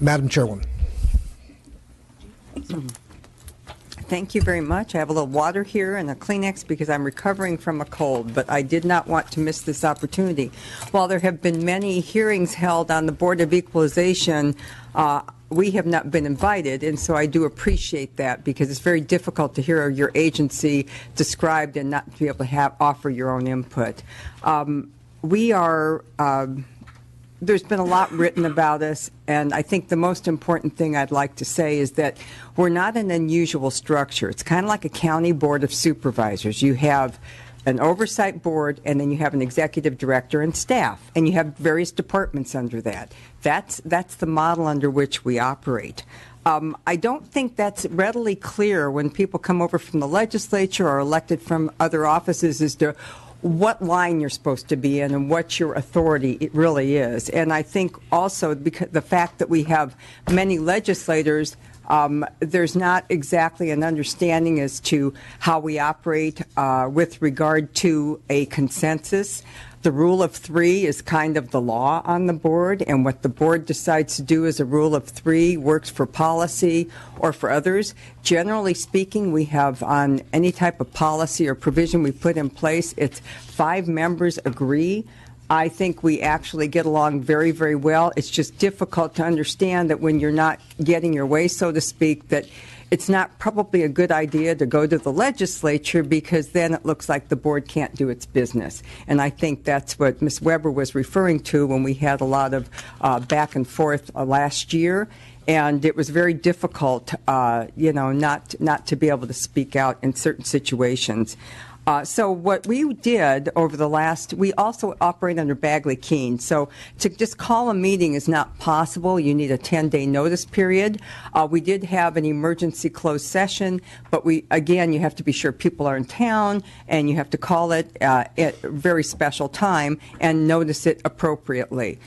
Madam Chairwoman. Thank you very much. I have a little water here and a Kleenex because I'm recovering from a cold, but I did not want to miss this opportunity. While there have been many hearings held on the Board of Equalization, we have not been invited, and so I do appreciate that because it's very difficult to hear your agency described and not to be able to offer your own input. There's been a lot written about us, and I think the most important thing I'd like to say is that we're not an unusual structure. It's kind of like a county board of supervisors. You have an oversight board, and then you have an executive director and staff, and you have various departments under that. That's the model under which we operate. I don't think that's readily clear when people come over from the legislature or elected from other offices as to what line you're supposed to be in and what your authority it really is. And I think also because the fact that we have many legislators, there's not exactly an understanding as to how we operate with regard to a consensus. The rule of three is kind of the law on the board, and what the board decides to do as a rule of three works for policy or for others. Generally speaking, we have on any type of policy or provision we put in place, it's 5 members agree. I think we actually get along very, very well. It's just difficult to understand that when you're not getting your way, so to speak, that it's not probably a good idea to go to the legislature because then it looks like the board can't do its business. And I think that's what Ms. Weber was referring to when we had a lot of back and forth last year. And it was very difficult, not to be able to speak out in certain situations. So what we did over the last, we also operate under Bagley-Keene. So to just call a meeting is not possible. You need a 10-day notice period. We did have an emergency closed session, but again, you have to be sure people are in town, and you have to call it at a very special time and notice it appropriately.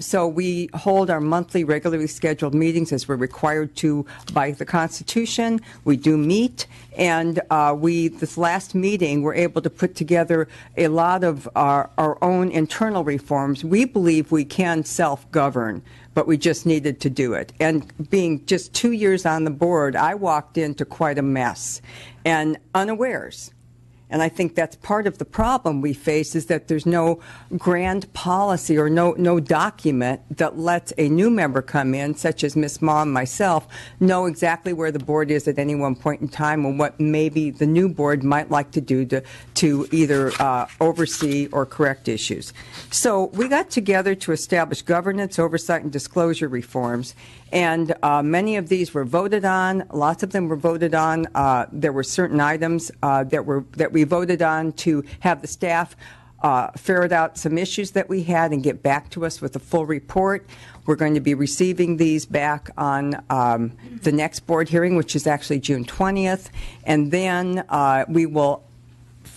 So we hold our monthly regularly scheduled meetings as we're required to by the Constitution. We do meet, and this last meeting, we're able to put together a lot of our own internal reforms. We believe we can self-govern, but we just needed to do it. And being just 2 years on the board, I walked into quite a mess and unawares. And I think that's part of the problem we face is that there's no grand policy or no document that lets a new member come in, such as Ms. Ma and myself, know exactly where the board is at any one point in time and what maybe the new board might like to do to either oversee or correct issues. So we got together to establish governance, oversight, and disclosure reforms. And many of these were voted on. Lots of them were voted on. There were certain items that we voted on to have the staff ferret out some issues that we had and get back to us with a full report. We're going to be receiving these back on the next board hearing, which is actually June 20th. And then we will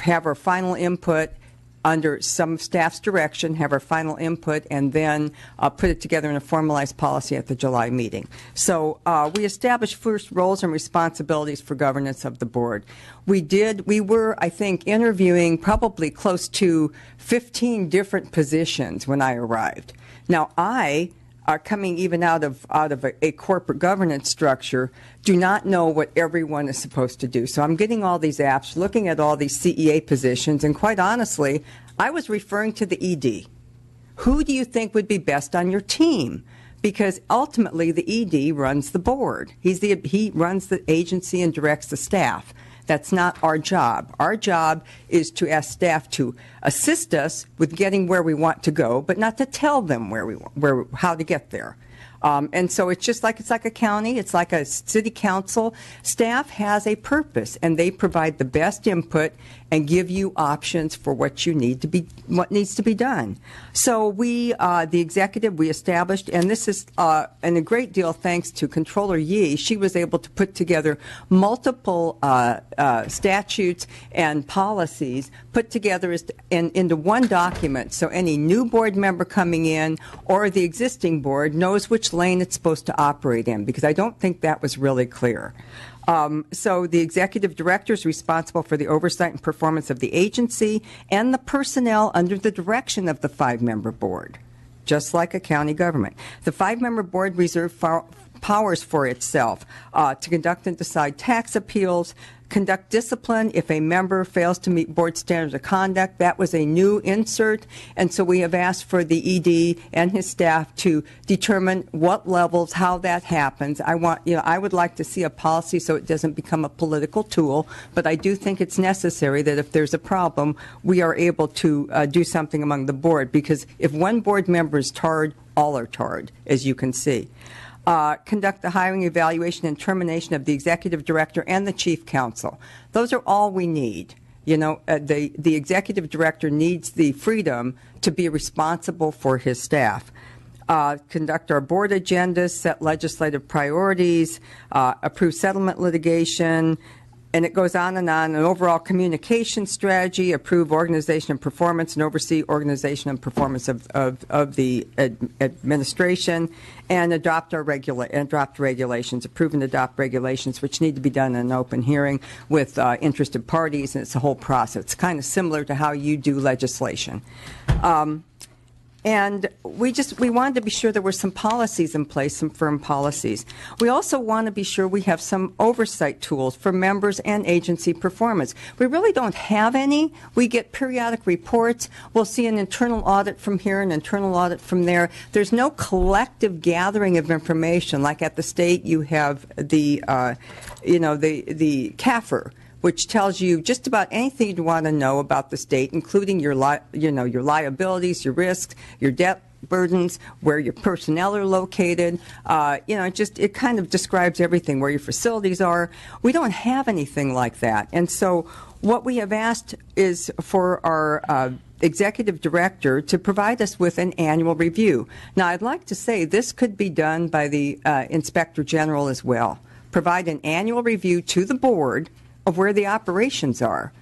have our final input under some staff's direction, have our final input, and then put it together in a formalized policy at the July meeting. So we established first roles and responsibilities for governance of the board. We were, I think, interviewing probably close to 15 different positions when I arrived. Now, coming even out of a corporate governance structure, do not know what everyone is supposed to do. So I'm getting all these apps, looking at all these CEA positions, and quite honestly, I was referring to the ED. Who do you think would be best on your team? Because ultimately, the ED runs the board. He runs the agency and directs the staff. That's not our job. Our job is to ask staff to assist us with getting where we want to go, but not to tell them how to get there. And so it's like a county, it's like a city council. Staff has a purpose, and they provide the best input and give you options for what needs to be done. So the executive, we established, and this is and a great deal thanks to Controller Yee. She was able to put together multiple statutes and policies put together into one document, so any new board member coming in or the existing board knows which lane it's supposed to operate in, because I don't think that was really clear. So the executive director is responsible for the oversight and performance of the agency and the personnel under the direction of the 5-member board. just like a county government. The 5-member board reserves powers for itself to conduct and decide tax appeals, conduct discipline if a member fails to meet board standards of conduct. That was a new insert, and so we have asked for the ED and his staff to determine what levels, how that happens. I would like to see a policy so it doesn't become a political tool, but I do think it's necessary that if there's a problem, we are able to do something among the board, because if one board member is tarred, all are tarred, as you can see. Conduct the hiring, evaluation, and termination of the executive director and the chief counsel. Those are all we need. The executive director needs the freedom to be responsible for his staff. Conduct our board agendas, set legislative priorities, approve settlement litigation, and it goes on, an overall communication strategy, approve organization and performance, and oversee organization and performance of the administration, and adopt regulations, approve and adopt regulations, which need to be done in an open hearing with interested parties, and it's a whole process. It's kind of similar to how you do legislation. And we wanted to be sure there were some policies in place, some firm policies. We also want to be sure we have some oversight tools for members and agency performance. We really don't have any. We get periodic reports. We'll see an internal audit from here, an internal audit from there. There's no collective gathering of information. Like at the state, you have the CAFR, which tells you just about anything you'd want to know about the state, including your liabilities, your risks, your debt burdens, where your personnel are located. It kind of describes everything, where your facilities are. We don't have anything like that. And so what we have asked is for our executive director to provide us with an annual review. Now, I'd like to say this could be done by the inspector general as well. Provide an annual review to the board of where the operations are.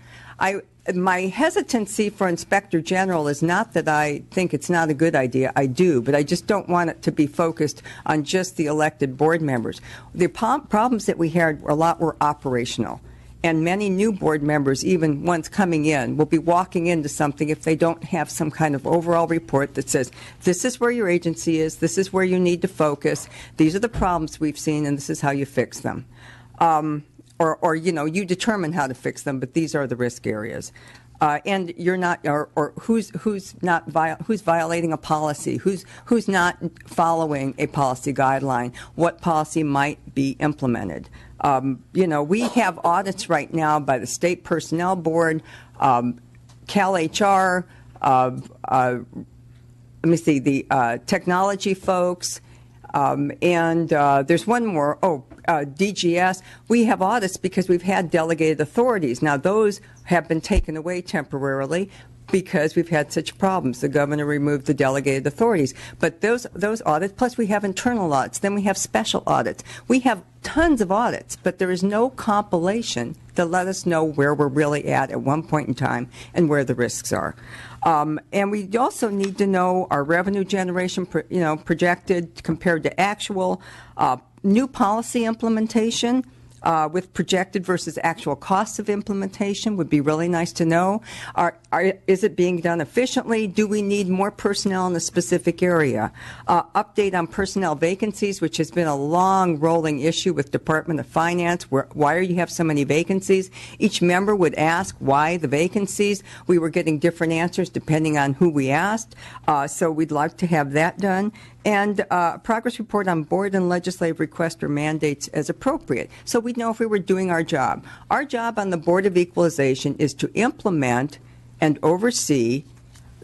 My hesitancy for Inspector General is not that I think it's not a good idea. I do, but I just don't want it to be focused on just the elected board members. The problems that we had were operational, and many new board members, even ones coming in, will be walking into something if they don't have some kind of overall report that says, this is where your agency is, this is where you need to focus, these are the problems we've seen, and this is how you fix them. Or you determine how to fix them, but these are the risk areas. And you're not, or who's violating a policy, who's not following a policy guideline, what policy might be implemented. We have audits right now by the State Personnel Board, CalHR, the technology folks, and there's one more. DGS. We have audits because we've had delegated authorities. Now, those have been taken away temporarily because we've had such problems. The governor removed the delegated authorities. But those audits, plus we have internal audits, then we have special audits. We have tons of audits, but there is no compilation to let us know where we're really at one point in time and where the risks are. And we also need to know our revenue generation, projected compared to actual, new policy implementation with projected versus actual costs of implementation would be really nice to know. Is it being done efficiently? Do we need more personnel in a specific area? Update on personnel vacancies, which has been a long rolling issue with Department of Finance. Why do you have so many vacancies? Each member would ask why the vacancies. We were getting different answers depending on who we asked. So we'd like to have that done. And progress report on board and legislative requests or mandates as appropriate. So we'd know if we were doing our job. Our job on the Board of Equalization is to implement and oversee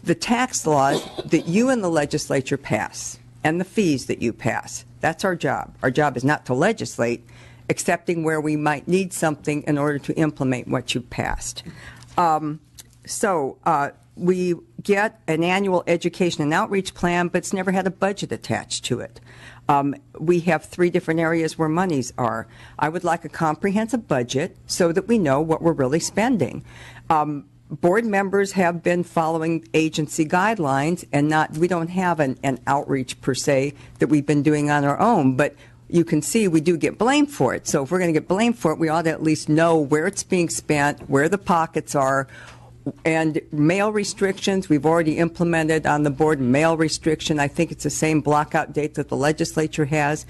the tax laws that you and the legislature pass and the fees that you pass. That's our job. Our job is not to legislate, excepting where we might need something in order to implement what you passed. We get an annual education and outreach plan, but it's never had a budget attached to it. We have 3 different areas where monies are. I would like a comprehensive budget so that we know what we're really spending. Board members have been following agency guidelines, and we don't have an outreach per se that we've been doing on our own, but you can see we do get blamed for it. So if we're going to get blamed for it, we ought to at least know where it's being spent, where the pockets are, And mail restrictions, we've already implemented on the board mail restriction. I think it's the same blockout date that the legislature has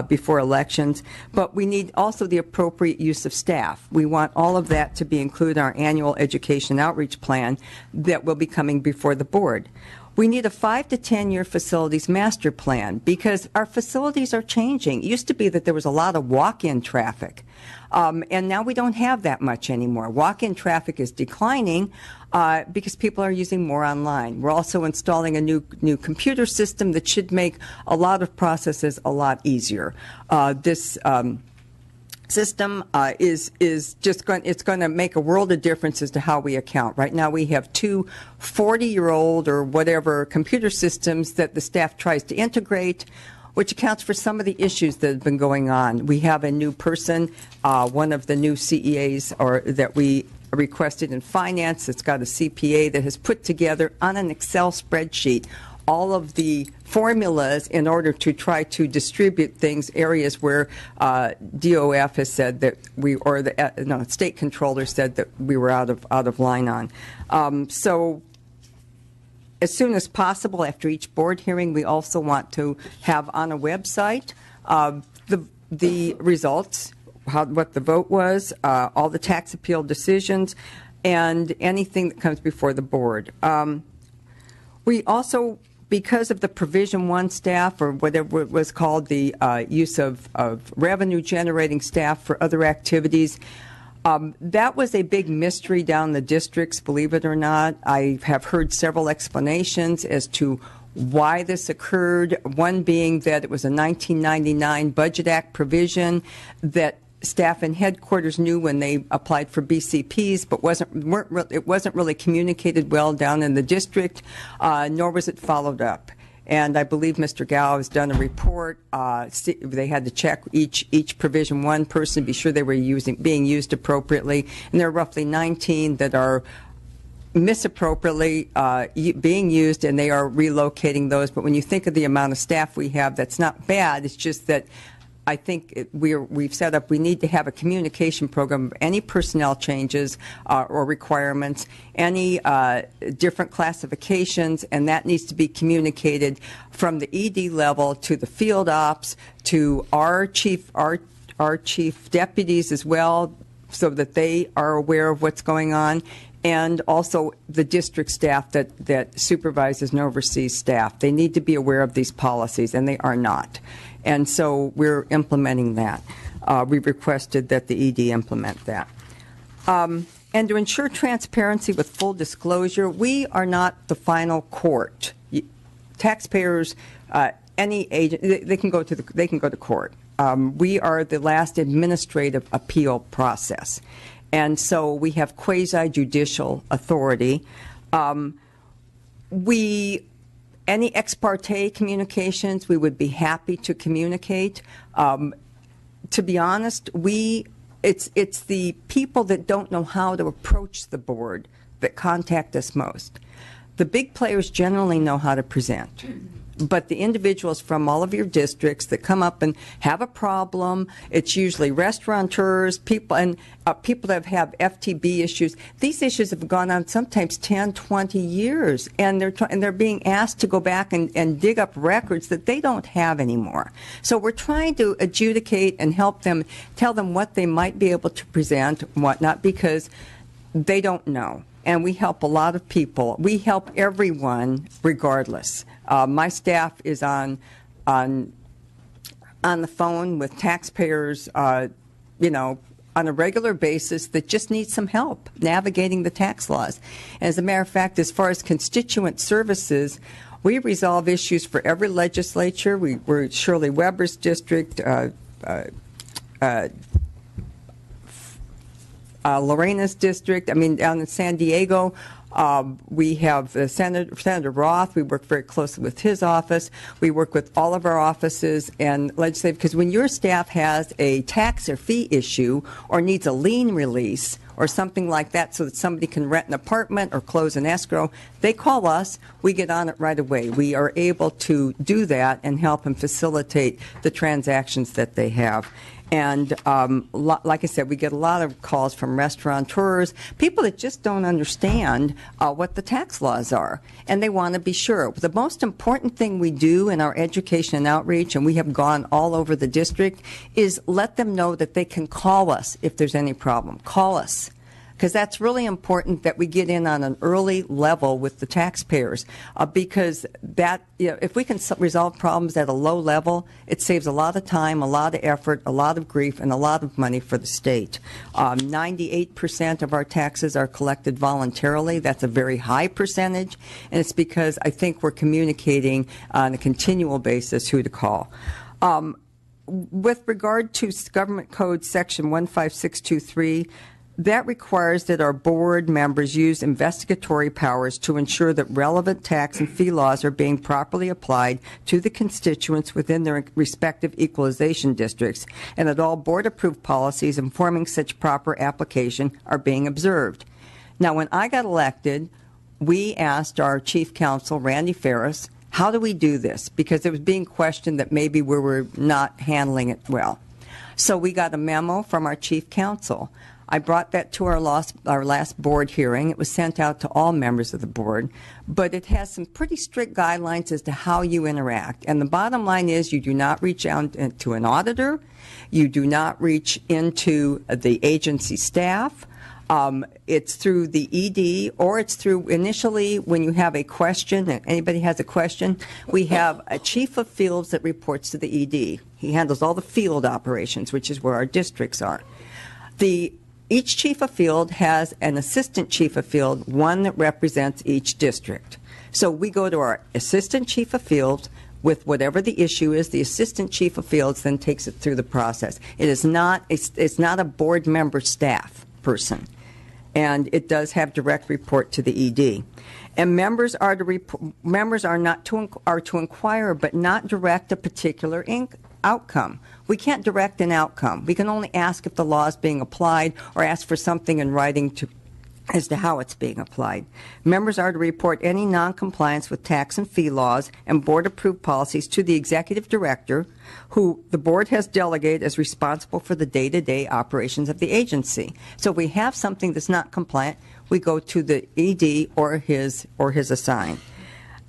before elections. But we need also the appropriate use of staff. We want all of that to be included in our annual education outreach plan that will be coming before the board. We need a 5 to 10 year facilities master plan because our facilities are changing. It used to be that there was a lot of walk-in traffic. And now we don't have that much anymore. Walk-in traffic is declining because people are using more online. We're also installing a new computer system that should make a lot of processes a lot easier. This system is just going to make a world of difference as to how we account. Right now we have two 40-year-old or whatever computer systems that the staff tries to integrate, which accounts for some of the issues that have been going on. We have a new person, one of the new CEAs that we requested in finance that's got a CPA that has put together on an Excel spreadsheet all of the formulas in order to try to distribute things, areas where DOF has said that the state controller said that we were out of line on. So as soon as possible after each board hearing, we also want to have on a website the results, what the vote was, all the tax appeal decisions, and anything that comes before the board. We also, because of the Provision 1 staff, or whatever it was called, the use of revenue-generating staff for other activities, that was a big mystery down the districts, believe it or not. I have heard several explanations as to why this occurred, one being that it was a 1999 Budget Act provision that staff in headquarters knew when they applied for BCPs, but it wasn't really communicated well down in the district, nor was it followed up. And I believe Mr. Gao has done a report. They had to check each Provision 1 person, be sure they were being used appropriately, and there are roughly 19 that are misappropriately being used, and they are relocating those. But when you think of the amount of staff we have, that's not bad. It's just that I think we've set up, we need to have a communication program of any personnel changes or requirements, any different classifications, and that needs to be communicated from the ED level to the field ops to our chief deputies as well, so that they are aware of what's going on, and also the district staff that supervises and oversees staff. They need to be aware of these policies, and they are not. And so we're implementing that. We requested that the ED implement that. And to ensure transparency with full disclosure, we are not the final court. Taxpayers, any agent, they can go to court. We are the last administrative appeal process. And so we have quasi-judicial authority. Any ex parte communications, we would be happy to communicate. To be honest, it's the people that don't know how to approach the board that contact us most. The big players generally know how to present. But the individuals from all of your districts that come up and have a problem, it's usually restaurateurs, people, and people that have FTB issues. These issues have gone on sometimes 10, 20 years, and they're being asked to go back and dig up records that they don't have anymore. So we're trying to adjudicate and help them, tell them what they might be able to present and whatnot, because they don't know. And we help a lot of people. We help everyone regardless. My staff is on the phone with taxpayers, on a regular basis that just need some help navigating the tax laws. As a matter of fact, as far as constituent services, we resolve issues for every legislature. We're Shirley Weber's district, Lorena's district. I mean, down in San Diego, we have Senator Roth. We work very closely with his office. We work with all of our offices and legislative, because when your staff has a tax or fee issue or needs a lien release or something like that so that somebody can rent an apartment or close an escrow, they call us. We get on it right away. We are able to do that and help and facilitate the transactions that they have. And like I said, we get a lot of calls from restaurateurs, people that just don't understand what the tax laws are, and they want to be sure. The most important thing we do in our education and outreach, and we have gone all over the district, is let them know that they can call us if there's any problem. Call us. Because that's really important that we get in on an early level with the taxpayers, because that, if we can resolve problems at a low level, it saves a lot of time, a lot of effort, a lot of grief, and a lot of money for the state. 98% of our taxes are collected voluntarily. That's a very high percentage, and it's because I think we're communicating on a continual basis who to call. With regard to Government Code Section 15623, that requires that our board members use investigatory powers to ensure that relevant tax and fee laws are being properly applied to the constituents within their respective equalization districts, and that all board-approved policies informing such proper application are being observed. Now, when I got elected, we asked our chief counsel, Randy Ferris, how do we do this? Because it was being questioned that maybe we were not handling it well. So we got a memo from our chief counsel. I brought that to our last board hearing. It was sent out to all members of the board, but it has some pretty strict guidelines as to how you interact. And the bottom line is you do not reach out to an auditor. You do not reach into the agency staff. It's through the ED, or it's through initially when you have a question, if anybody has a question, we have a chief of fields that reports to the ED. He handles all the field operations, which is where our districts are. Each chief of field has an assistant chief of field, one that represents each district. So we go to our assistant chief of field with whatever the issue is. The assistant chief of fields then takes it through the process. It is not, it's not a board member staff person, and it does have direct report to the ED. And members are to inquire, but not direct a particular outcome. We can't direct an outcome. We can only ask if the law is being applied, or ask for something in writing as to how it's being applied. Members are to report any noncompliance with tax and fee laws and board-approved policies to the executive director, who the board has delegated as responsible for the day-to-day operations of the agency. So if we have something that's not compliant, we go to the ED or his assigned.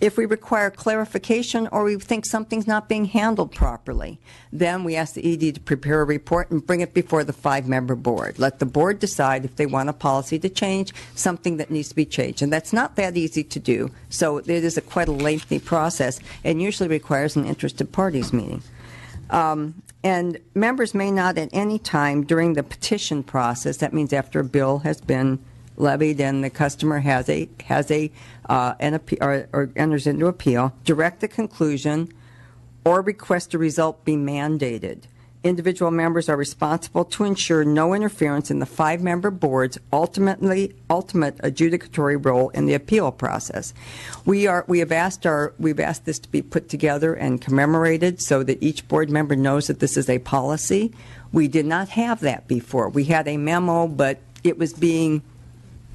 If we require clarification or we think something's not being handled properly, then we ask the ED to prepare a report and bring it before the 5-member board. Let the board decide if they want a policy to change, something that needs to be changed. And that's not that easy to do. So it is quite a lengthy process and usually requires an interested parties meeting. And members may not at any time during the petition process, that means after a bill has been levied and the customer enters into appeal, direct the conclusion or request a result be mandated. Individual members are responsible to ensure no interference in the 5-member board's ultimate adjudicatory role in the appeal process. We've asked this to be put together and commemorated so that each board member knows that this is a policy. We did not have that before. We had a memo, but it was being,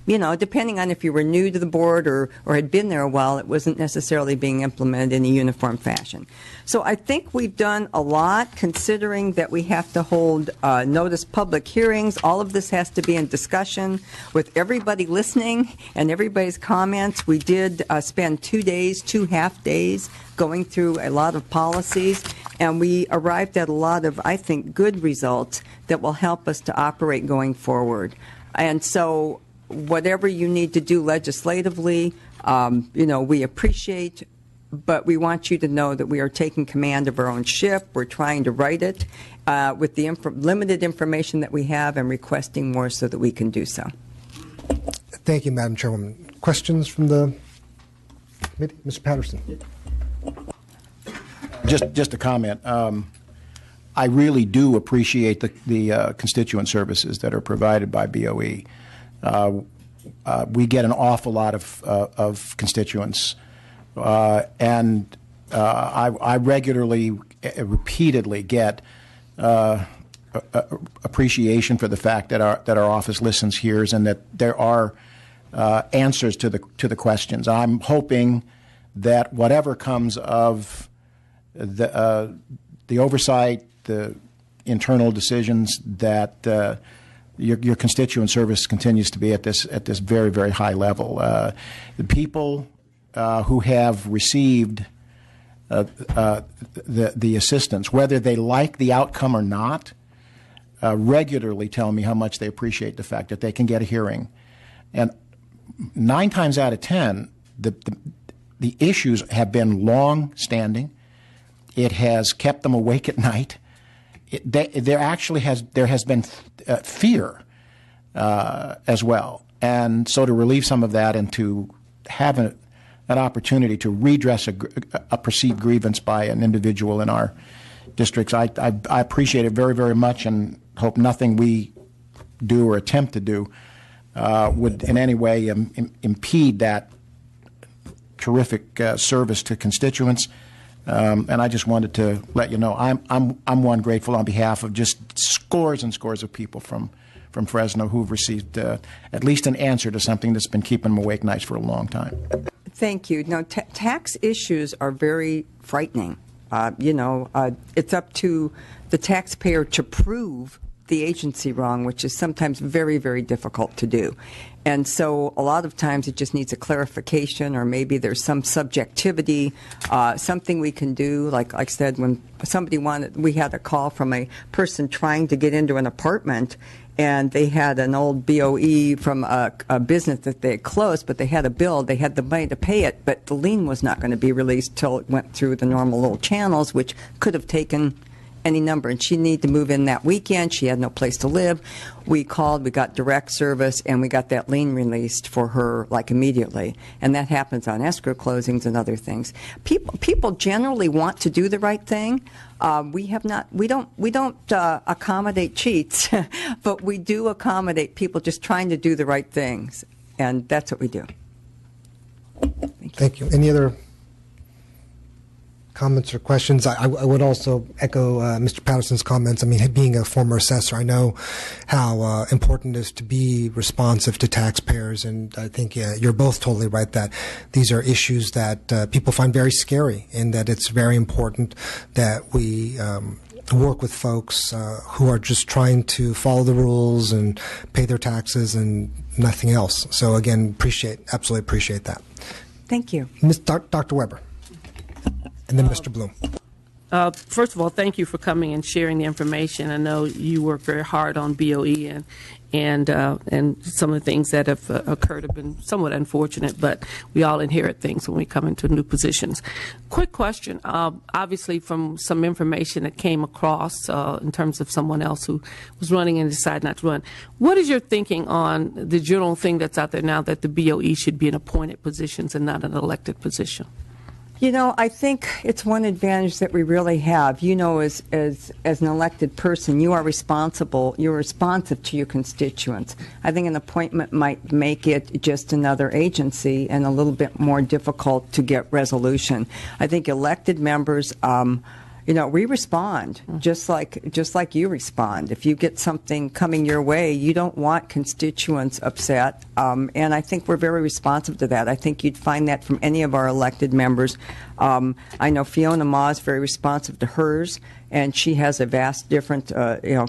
depending on if you were new to the board or had been there a while, it wasn't necessarily being implemented in a uniform fashion. So I think we've done a lot, considering that we have to hold notice public hearings. All of this has to be in discussion with everybody listening and everybody's comments. We did spend 2 half days, going through a lot of policies, and we arrived at a lot of, I think, good results that will help us to operate going forward. And so whatever you need to do legislatively, we appreciate, but we want you to know that we are taking command of our own ship. We're trying to write it with the limited information that we have and requesting more so that we can do so. Thank you, Madam Chairwoman. Questions from the committee? Mr. Patterson. Just a comment. I really do appreciate the constituent services that are provided by BOE. We get an awful lot of constituents, and I regularly, repeatedly get appreciation for the fact that our office listens, hears, and that there are answers to the questions. I'm hoping that whatever comes of the oversight, the internal decisions, that your constituent service continues to be at this very, very high level. The people who have received the assistance, whether they like the outcome or not, regularly tell me how much they appreciate the fact that they can get a hearing. And 9 times out of 10, the issues have been long-standing. It has kept them awake at night. There has been fear as well. And so to relieve some of that and to have an opportunity to redress a perceived grievance by an individual in our districts, I appreciate it very, very much, and hope nothing we do or attempt to do would in any way impede that terrific service to constituents. And I just wanted to let you know I'm one grateful on behalf of just scores and scores of people from Fresno who've received at least an answer to something that's been keeping them awake nights for a long time. Thank you. Now, tax issues are very frightening. It's up to the taxpayer to prove the agency wrong, which is sometimes very, very difficult to do. And so a lot of times it just needs a clarification, or maybe there's some subjectivity, something we can do. Like I said, when we had a call from a person trying to get into an apartment, and they had an old BOE from a business that they had closed, but they had a bill, they had the money to pay it, but the lien was not going to be released till it went through the normal little channels, which could have taken any number, and she needed to move in that weekend. She had no place to live. We called, we got direct service, and we got that lien released for her like immediately. And that happens on escrow closings and other things. People generally want to do the right thing. We don't accommodate cheats, but we do accommodate people just trying to do the right things, and that's what we do. Thank you. Any other comments or questions? I would also echo Mr. Patterson's comments. I mean, being a former assessor, I know how important it is to be responsive to taxpayers, and I think you're both totally right that these are issues that people find very scary, and that it's very important that we work with folks who are just trying to follow the rules and pay their taxes and nothing else. So again, absolutely appreciate that. Thank you. Dr. Weber. And then Mr. Bloom. First of all, thank you for coming and sharing the information. I know you work very hard on BOE, and some of the things that have occurred have been somewhat unfortunate, but we all inherit things when we come into new positions. Quick question, obviously from some information that came across in terms of someone else who was running and decided not to run, what is your thinking on the general thing that's out there now that the BOE should be in appointed positions and not an elected position? You know, I think it's one advantage that we really have. You know, as an elected person, you are responsible. You're responsive to your constituents. I think an appointment might make it just another agency and a little bit more difficult to get resolution. I think elected members, we respond just like you respond. If you get something coming your way, you don't want constituents upset, and I think we're very responsive to that. I think you'd find that from any of our elected members. I know Fiona Ma is very responsive to hers, and she has a vast different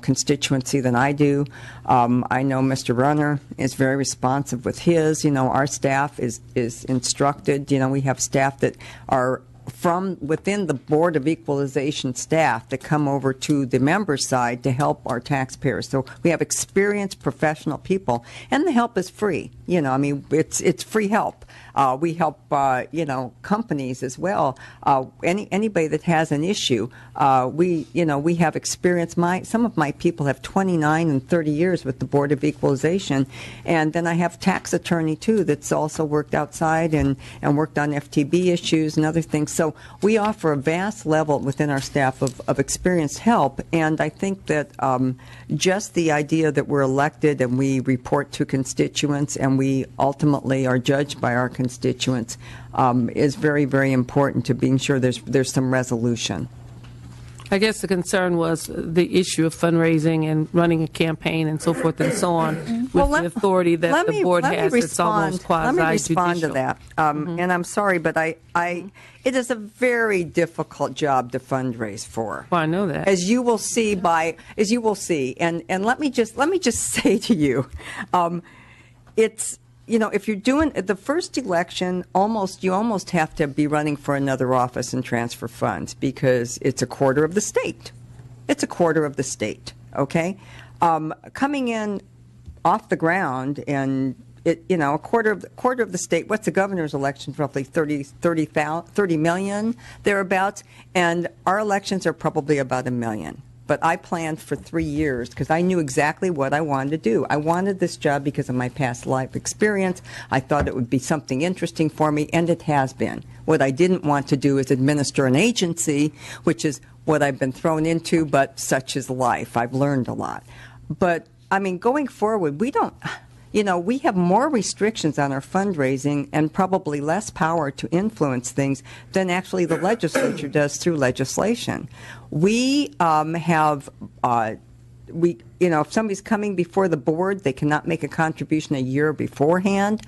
constituency than I do. I know Mr. Runner is very responsive with his. You know, our staff is instructed. You know, we have staff that are from within the Board of Equalization staff that come over to the member side to help our taxpayers. So we have experienced professional people, and the help is free. You know, I mean, it's free help. We help, companies as well. Anybody that has an issue, we have experience. Some of my people have 29 and 30 years with the Board of Equalization, and then I have tax attorney too that's also worked outside and worked on FTB issues and other things. So we offer a vast level within our staff of experienced help, and I think that just the idea that we're elected and we report to constituents and we ultimately are judged by our constituents is very, very important to being sure there's some resolution. I guess the concern was the issue of fundraising and running a campaign and so forth and so on with Well, the authority that the board has. It's almost quasi-judicial. Let me respond to that. And I'm sorry, but it is a very difficult job to fundraise for. Well, I know that. As you will see, and let me just say to you, it's, if you're doing the first election, you almost have to be running for another office and transfer funds because it's a quarter of the state. It's a quarter of the state, okay? Coming in off the ground and a quarter of the state. What's the governor's election? Roughly 30 million thereabouts, and our elections are probably about 1 million. But I planned for 3 years because I knew exactly what I wanted to do. I wanted this job because of my past life experience. I thought it would be something interesting for me, and it has been. What I didn't want to do is administer an agency, which is what I've been thrown into, but such is life. I've learned a lot. But, going forward, we have more restrictions on our fundraising and probably less power to influence things than actually the legislature does through legislation. We if somebody's coming before the board, they cannot make a contribution a year beforehand.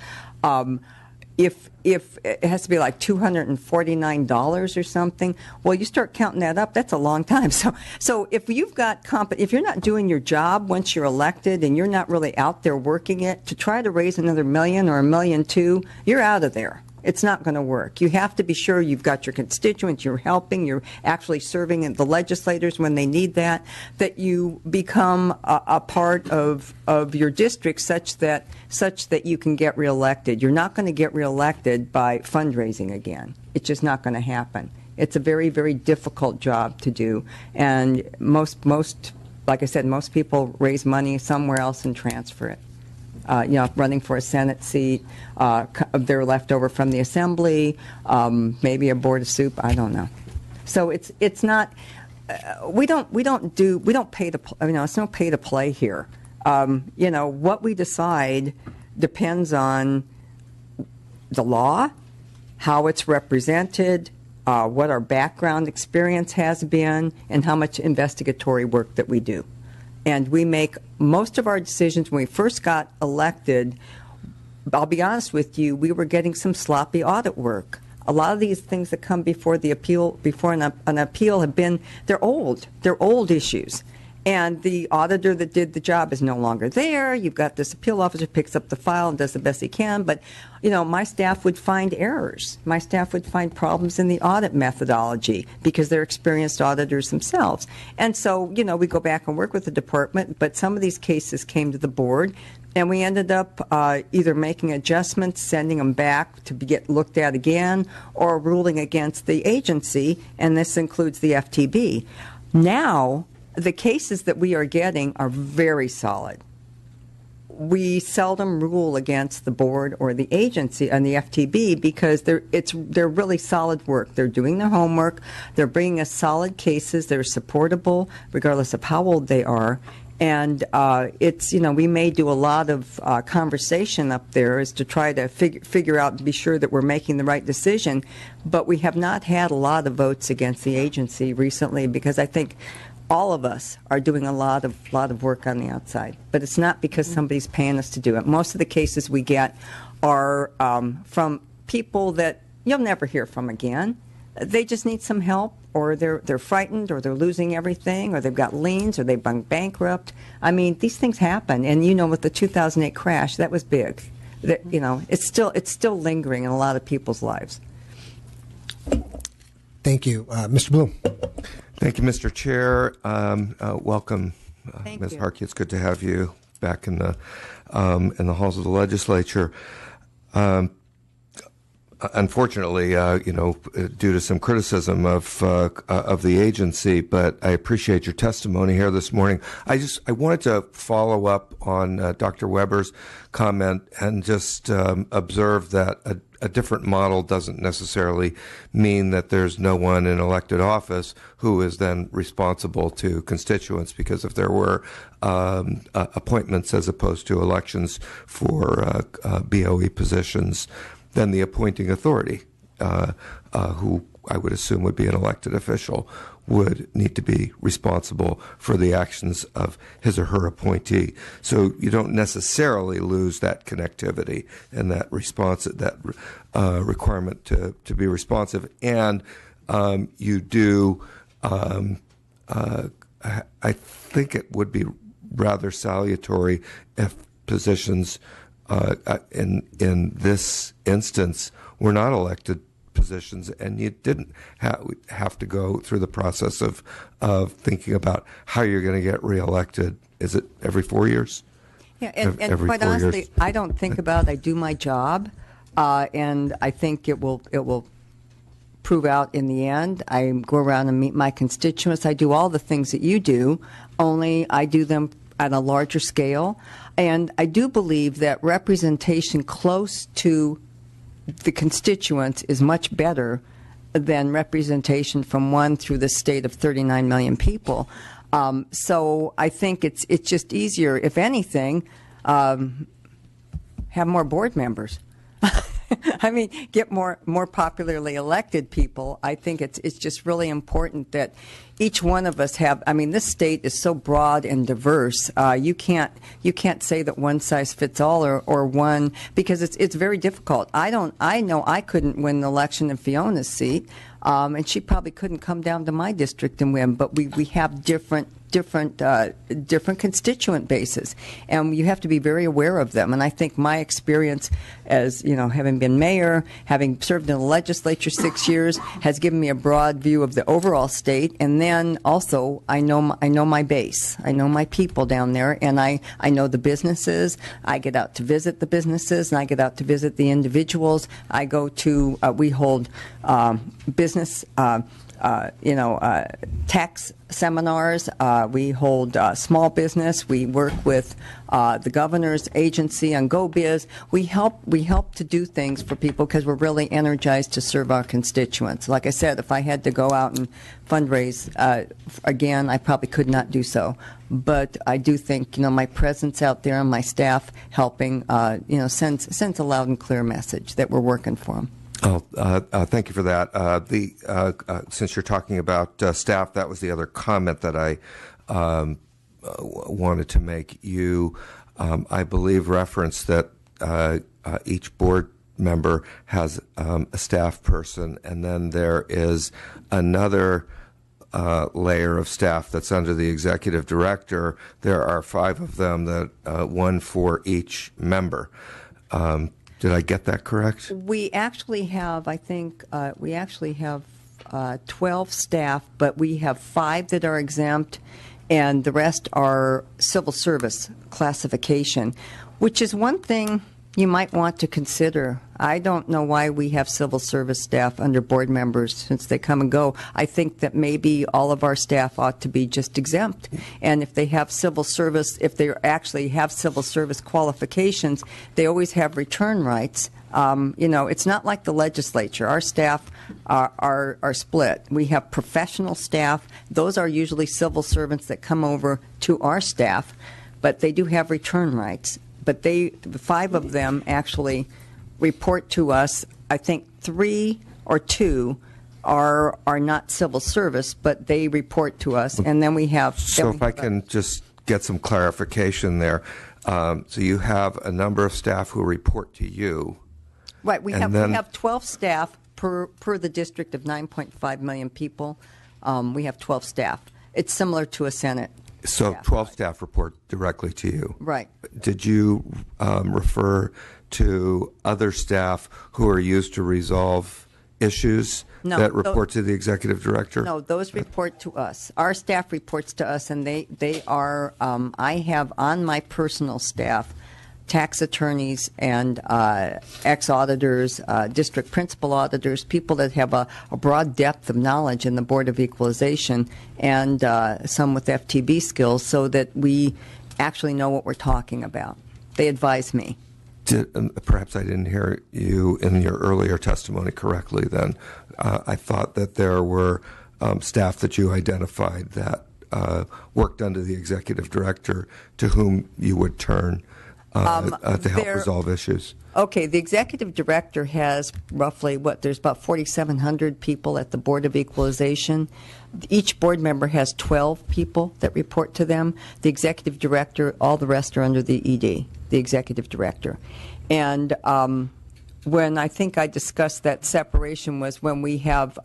If it has to be like $249 or something, well, you start counting that up. That's a long time. So if you've got if you're not doing your job once you're elected and you're not really out there working it to try to raise another $1 million or $1.2 million, you're out of there. It's not going to work. You have to be sure you've got your constituents, you're helping, you're actually serving the legislators when they need that you become a part of your district such that you can get reelected. You're not going to get reelected by fundraising again. It's just not going to happen. It's a very, very difficult job to do. And most, like I said, most people raise money somewhere else and transfer it. Running for a Senate seat, they're left over from the Assembly, maybe a board of soup. I don't know. So it's not. We don't pay to. It's no pay to play here. What we decide depends on the law, how it's represented, what our background experience has been, and how much investigatory work that we do. And we make most of our decisions when we first got elected. I'll be honest with you, we were getting some sloppy audit work. A lot of these things that come before the appeal, before an appeal they're old issues. And the auditor that did the job is no longer there. You've got this appeal officer picks up the file and does the best he can. But, my staff would find errors. My staff would find problems in the audit methodology because they're experienced auditors themselves. And so, we go back and work with the department. But some of these cases came to the board, and we ended up either making adjustments, sending them back to get looked at again, or ruling against the agency, and this includes the FTB. Now, the cases that we are getting are very solid. We seldom rule against the board or the agency and the FTB because they're really solid work. They're doing their homework. They're bringing us solid cases. They're supportable regardless of how old they are. And we may do a lot of conversation up there as to try to figure out and be sure that we're making the right decision. But we have not had a lot of votes against the agency recently because I think all of us are doing a lot of work on the outside, but it's not because somebody's paying us to do it. Most of the cases we get are from people that you'll never hear from again. They just need some help, or they're frightened, or they're losing everything, or they've got liens, or they've gone bankrupt. These things happen, and with the 2008 crash, that was big. It's still lingering in a lot of people's lives. Thank you, Mr. Bloom. Thank you, Mr. Chair. Welcome, Thank Ms. you. Harkey. It's good to have you back in the halls of the legislature. Unfortunately, due to some criticism of the agency, but I appreciate your testimony here this morning. I wanted to follow up on Dr. Weber's comment and just observe that a different model doesn't necessarily mean that there's no one in elected office who is then responsible to constituents, because if there were appointments as opposed to elections for BOE positions, then the appointing authority, who I would assume would be an elected official, would need to be responsible for the actions of his or her appointee. So you don't necessarily lose that connectivity and that requirement to be responsive. And you do, I think it would be rather salutary if positions in this instance were not elected positions, and you didn't have to go through the process of thinking about how you're going to get reelected. Is it every 4 years? Yeah, and Every quite 4 honestly, years? I don't think about it. I do my job, and I think it will prove out in the end. I go around and meet my constituents. I do all the things that you do, only I do them at a larger scale. And I do believe that representation close to the constituents is much better than representation from one through the state of 39 million people. So I think it's just easier, if anything, have more board members. I mean, get more popularly elected people. I think it's just really important that each one of us have. I mean, this state is so broad and diverse. You can't say that one size fits all or one, because it's very difficult. I know I couldn't win the election in Fiona's seat, and she probably couldn't come down to my district and win. But we have different constituent bases, and you have to be very aware of them. And I think my experience as, having been mayor, having served in the legislature 6 years, has given me a broad view of the overall state. And then also I know my base. I know my people down there, and I know the businesses. I get out to visit the businesses, and I get out to visit the individuals. I go to we hold business tax seminars. We hold small business. We work with the governor's agency on Go Biz. We help to do things for people because we're really energized to serve our constituents. Like I said, if I had to go out and fundraise again, I probably could not do so. But I do think my presence out there and my staff helping sends a loud and clear message that we're working for them. Oh, thank you for that. Since you're talking about staff, that was the other comment that I wanted to make. You, I believe, referenced that each board member has a staff person, and then there is another layer of staff that's under the executive director. There are 5 of them, that one for each member. Did I get that correct? We actually have, 12 staff, but we have 5 that are exempt, and the rest are civil service classification, which is one thing you might want to consider. I don't know why we have civil service staff under board members since they come and go. I think that maybe all of our staff ought to be just exempt. And if they have civil service, if they actually have civil service qualifications, they always have return rights. It's not like the legislature. Our staff are split. We have professional staff. Those are usually civil servants that come over to our staff, but they do have return rights. But 5 of them actually report to us. I think 3 or 2 are not civil service, but they report to us. And then we have. So if I can just get some clarification there. So you have a number of staff who report to you. Right. We have 12 staff per the district of 9.5 million people. We have 12 staff. It's similar to a Senate. So staff. 12 staff report directly to you. Right. Did you refer to other staff who are used to resolve issues that report to the executive director? No, those report to us. Our staff reports to us, and they are, I have on my personal staff tax attorneys and ex-auditors, district principal auditors, people that have a broad depth of knowledge in the Board of Equalization, and some with FTB skills, so that we actually know what we're talking about. They advise me. Perhaps I didn't hear you in your earlier testimony correctly then. I thought that there were staff that you identified that worked under the executive director to whom you would turn to help resolve issues? Okay, the executive director has roughly, there's about 4,700 people at the Board of Equalization. Each board member has 12 people that report to them. The executive director, all the rest are under the ED, the executive director. And when I think I discussed that separation was when we have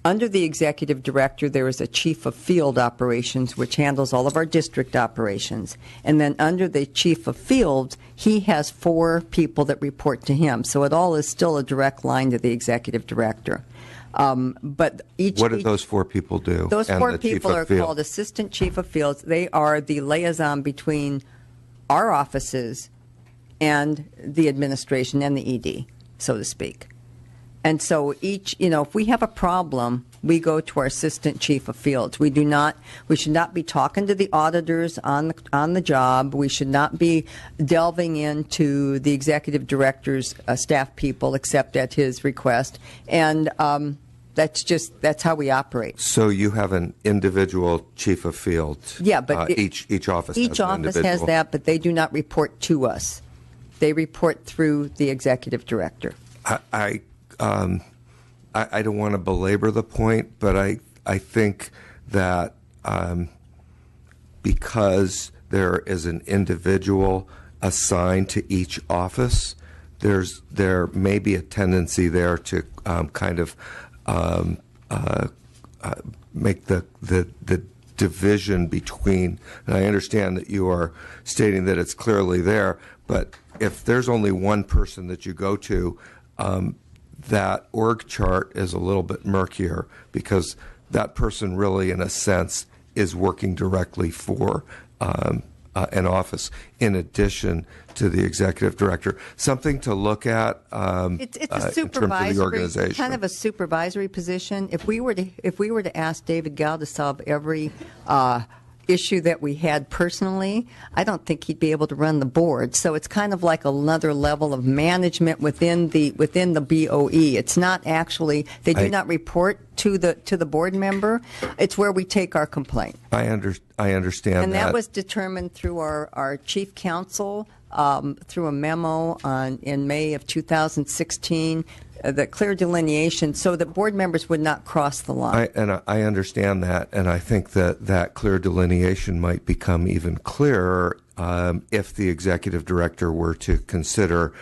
under the executive director, there is a chief of field operations, which handles all of our district operations. And then under the chief of field, he has 4 people that report to him. So it all is still a direct line to the executive director. But what do those 4 people do? Those 4 people are called assistant chief of fields. They are the liaison between our offices and the administration and the ED, so to speak. And so each, if we have a problem, we go to our assistant chief of fields. We should not be talking to the auditors on the job. We should not be delving into the executive director's staff people except at his request. And that's how we operate. So you have an individual chief of field. Yeah, but each office each has an office individual. has that, but they do not report to us. They report through the executive director. I don't want to belabor the point, but I think that because there is an individual assigned to each office, there may be a tendency there to kind of make the division between. And I understand that you are stating that it's clearly there, but if there's only one person that you go to, that org chart is a little bit murkier because that person really, in a sense, is working directly for an office in addition to the executive director. Something to look at It's a supervisory, in terms of the organization. kind of a supervisory position. If we were to ask David Gall to solve every issue that we had personally, I don't think he'd be able to run the board. So it's kind of like another level of management within the BOE. It's not actually, they do not report to the board member. It's where we take our complaint. I understand And that was determined through our chief counsel through a memo in May of 2016. The clear delineation so that board members would not cross the line. I understand that, and I think that clear delineation might become even clearer if the executive director were to consider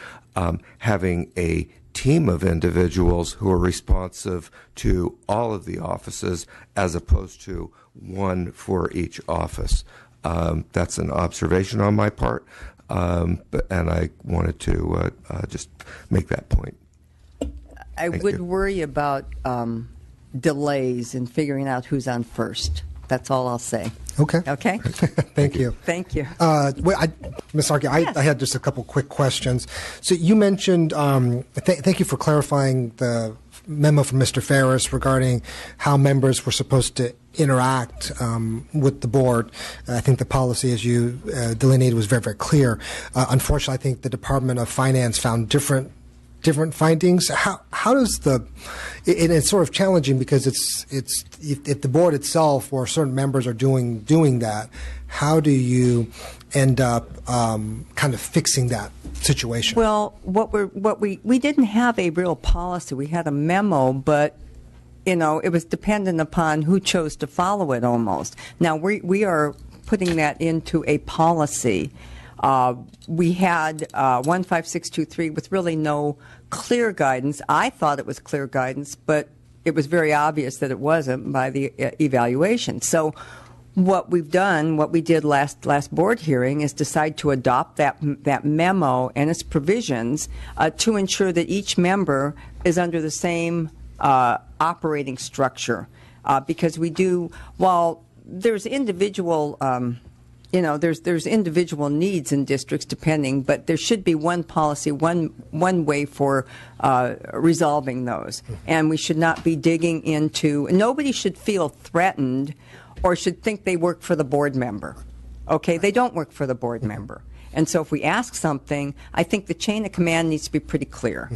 having a team of individuals who are responsive to all of the offices as opposed to one for each office. That's an observation on my part, and I wanted to just make that point. I would worry about delays in figuring out who's on first. That's all I'll say. Okay. Okay? Thank you. Thank you. Ms. Harkey, Yes. I had just a couple quick questions. So you mentioned, thank you for clarifying the memo from Mr. Ferris regarding how members were supposed to interact with the board. I think the policy, as you delineated, was very, very clear. Unfortunately, I think the Department of Finance found different findings. How does it's sort of challenging because it's if the board itself or certain members are doing that, how do you end up kind of fixing that situation? Well, we didn't have a real policy. We had a memo, but it was dependent upon who chose to follow it almost. Now we are putting that into a policy. We had 15623 with really no clear guidance. I thought it was clear guidance, but it was very obvious that it wasn't by the evaluation. So what we did last board hearing is decide to adopt that memo and its provisions to ensure that each member is under the same operating structure. Because while there's individual there's individual needs in districts depending, but there should be one policy, one way for resolving those. And we should not be digging into, nobody should feel threatened or should think they work for the board member. Okay, they don't work for the board member. And so if we ask something, I think the chain of command needs to be pretty clear.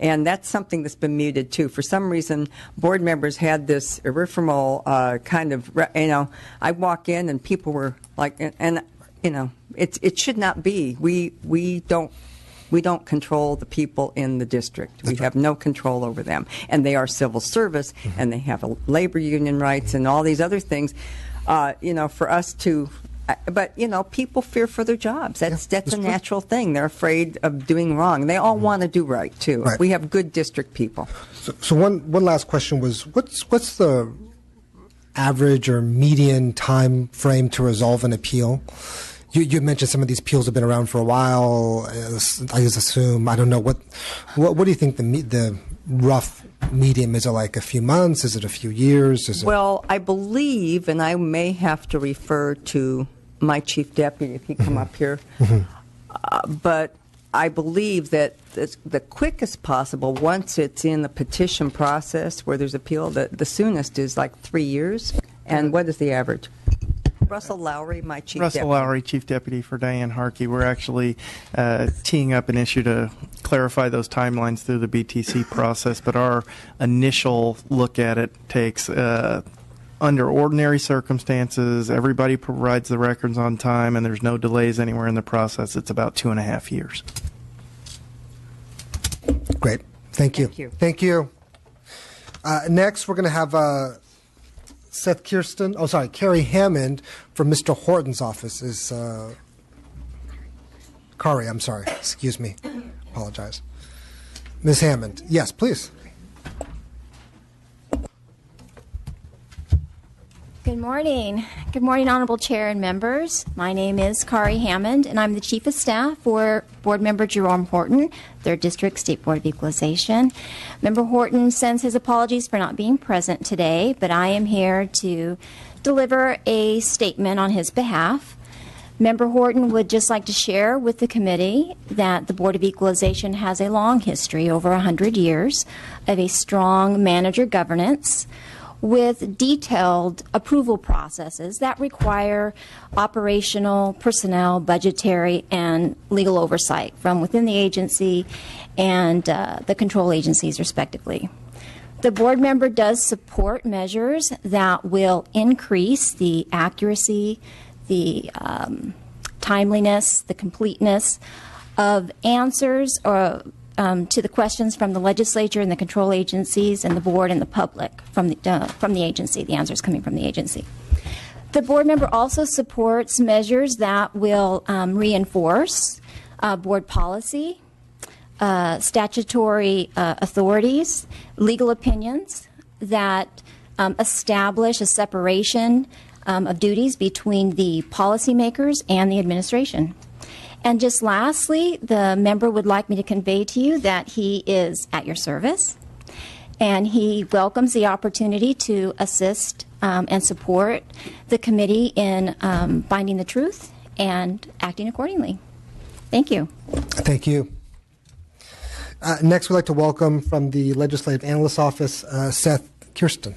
And that's something that's been muted, too. For some reason, board members had this ephemeral kind of, I walk in and people were like, and it should not be. We don't control the people in the district. We have no control over them, and they are civil service, and they have labor union rights and all these other things. For us to, but people fear for their jobs. That's a natural thing. They're afraid of doing wrong. They all want to do right too. Right. We have good district people. So one last question was, what's the average or median time frame to resolve an appeal? You mentioned some of these appeals have been around for a while. I just assume, I don't know, what do you think the rough medium is? It like a few months? Is it a few years? Well, I believe, and I may have to refer to my chief deputy if he come up here, but I believe that the quickest possible, once it's in the petition process where there's appeal, the soonest is like 3 years. And what is the average? Russell Lowry, my chief deputy. Russell Lowry, chief deputy for Diane Harkey. We're actually teeing up an issue to clarify those timelines through the BTC process, but our initial look at it takes, under ordinary circumstances, everybody provides the records on time and there's no delays anywhere in the process, it's about 2.5 years. Great. Thank you. Thank you. Thank you. Next, we're going to have Carrie Hammond from Mr. Horton's office is Kari, I'm sorry. Excuse me. Apologize. Ms. Hammond. Yes, please. Good morning. Good morning, Honorable Chair and members. My name is Kari Hammond, and I'm the Chief of Staff for Board Member Jerome Horton, 3rd District State Board of Equalization. Member Horton sends his apologies for not being present today, but I am here to deliver a statement on his behalf. Member Horton would just like to share with the committee that the Board of Equalization has a long history, over 100 years, of a strong manager governance with detailed approval processes that require operational, personnel, budgetary, and legal oversight from within the agency and the control agencies, respectively. The board member does support measures that will increase the accuracy, the timeliness, the completeness of answers or to the questions from the legislature and the control agencies and the board and the public from the agency, the answers coming from the agency. The board member also supports measures that will reinforce board policy, statutory authorities, legal opinions that establish a separation of duties between the policymakers and the administration. And just lastly, the member would like me to convey to you that he is at your service, and he welcomes the opportunity to assist and support the committee in finding the truth and acting accordingly. Thank you. Thank you. Next, we'd like to welcome from the Legislative Analyst's Office, Seth Kirsten.